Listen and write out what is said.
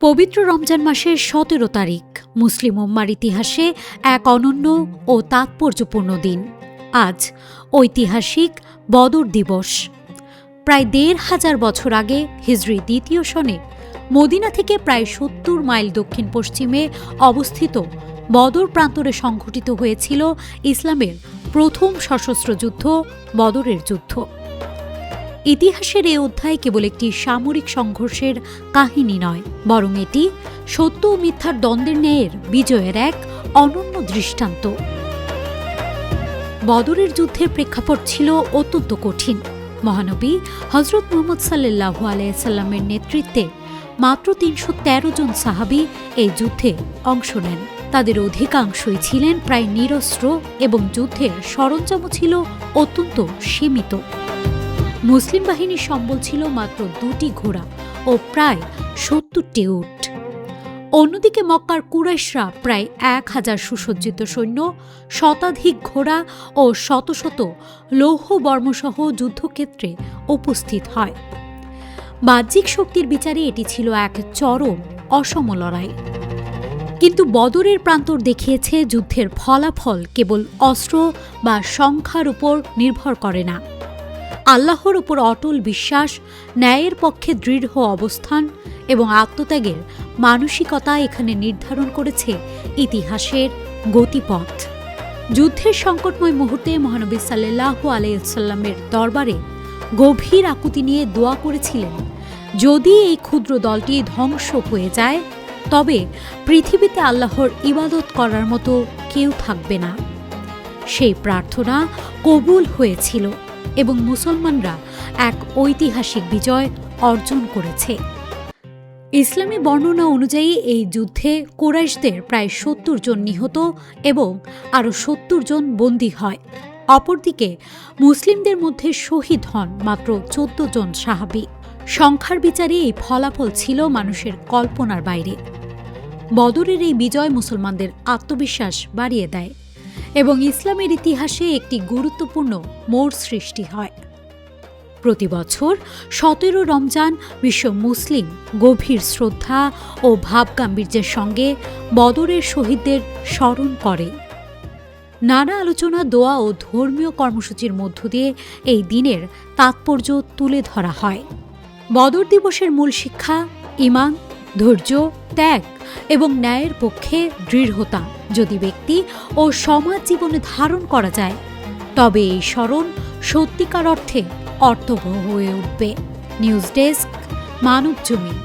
পবিত্র রমজান মাসের ১৭ তারিখ মুসলিম উম্মার ইতিহাসে এক অনন্য ও তাৎপর্যপূর্ণ দিন। আজ ঐতিহাসিক বদর দিবস। প্রায় ১৫০০ বছর আগে হিজরি দ্বিতীয় সনে মদিনা থেকে প্রায় ৭০ মাইল দক্ষিণ পশ্চিমে অবস্থিত বদর প্রান্তরে সংঘটিত হয়েছিল ইসলামের প্রথম সশস্ত্র যুদ্ধ, বদরের যুদ্ধ। ইতিহাসের এ অধ্যায় কেবল একটি সামরিক সংঘর্ষের কাহিনী নয়, বরং এটি সত্য ও মিথ্যার দ্বন্দ্বের ন্যায়ের বিজয়ের এক অনন্য দৃষ্টান্ত। বদরের যুদ্ধের প্রেক্ষাপট ছিল অত্যন্ত কঠিন। মহানবী হজরত মুহাম্মদ সাল্লাল্লাহু আলাইহি সাল্লামের নেতৃত্বে মাত্র ৩১৩ জন সাহাবী এই যুদ্ধে অংশ নেন। তাদের অধিকাংশই ছিলেন প্রায় নিরস্ত্র এবং যুদ্ধের সরঞ্জামও ছিল অত্যন্ত সীমিত। মুসলিম বাহিনীর সম্বল ছিল মাত্র ২টি ঘোড়া ও প্রায় ৭০টি উট। অন্যদিকে মক্কার কুরাইশরা প্রায় ১,০০০ সুসজ্জিত সৈন্য, শতাধিক ঘোড়া ও শত শত লৌহ বর্মসহ যুদ্ধক্ষেত্রে উপস্থিত হয়। বাহ্যিক শক্তির বিচারে এটি ছিল এক চরম অসম লড়াই। কিন্তু বদরের প্রান্তর দেখিয়েছে যুদ্ধের ফলাফল কেবল অস্ত্র বা সংখ্যার উপর নির্ভর করে না। আল্লাহর উপর অটল বিশ্বাস, ন্যায়ের পক্ষে দৃঢ় অবস্থান এবং আত্মত্যাগের মানসিকতা এখানে নির্ধারণ করেছে ইতিহাসের গতিপথ। যুদ্ধের সংকটময় মুহূর্তে মহানবী সাল্লাল্লাহু আলাইহি সাল্লামের দরবারে গভীর আকুতি নিয়ে দোয়া করেছিলেন, যদি এই ক্ষুদ্র দলটি ধ্বংস হয়ে যায় তবে পৃথিবীতে আল্লাহর ইবাদত করার মতো কেউ থাকবে না। সেই প্রার্থনা কবুল হয়েছিল এবং মুসলমানরা এক ঐতিহাসিক বিজয় অর্জন করেছে। ইসলামী বর্ণনা অনুযায়ী এই যুদ্ধে কুরাইশদের প্রায় ৭০ জন নিহত এবং আরও ৭০ জন বন্দী হয়। অপরদিকে মুসলিমদের মধ্যে শহীদ হন মাত্র ১৪ জন সাহাবী। সংখ্যার বিচারে এই ফলাফল ছিল মানুষের কল্পনার বাইরে। বদরের এই বিজয় মুসলমানদের আত্মবিশ্বাস বাড়িয়ে দেয় এবং ইসলামের ইতিহাসে একটি গুরুত্বপূর্ণ মোড় সৃষ্টি হয়। প্রতি বছর ১৭ রমজান বিশ্ব মুসলিম গভীর শ্রদ্ধা ও ভাবগাম্ভীর্যের সঙ্গে বদরের শহীদদের স্মরণ করে। নানা আলোচনা, দোয়া ও ধর্মীয় কর্মসূচির মধ্য দিয়ে এই দিনের তাৎপর্য তুলে ধরা হয়। বদর দিবসের মূল শিক্ষা ঈমান, ধৈর্য, ত্যাগ এবং ন্যায়ের পক্ষে দৃঢ়তা যদি ব্যক্তি ও সমাজ জীবনে ধারণ করা যায়, তবে এই স্মরণ সত্যিকার অর্থে অর্থবহ হয়ে উঠবে। News desk, Manabzamin.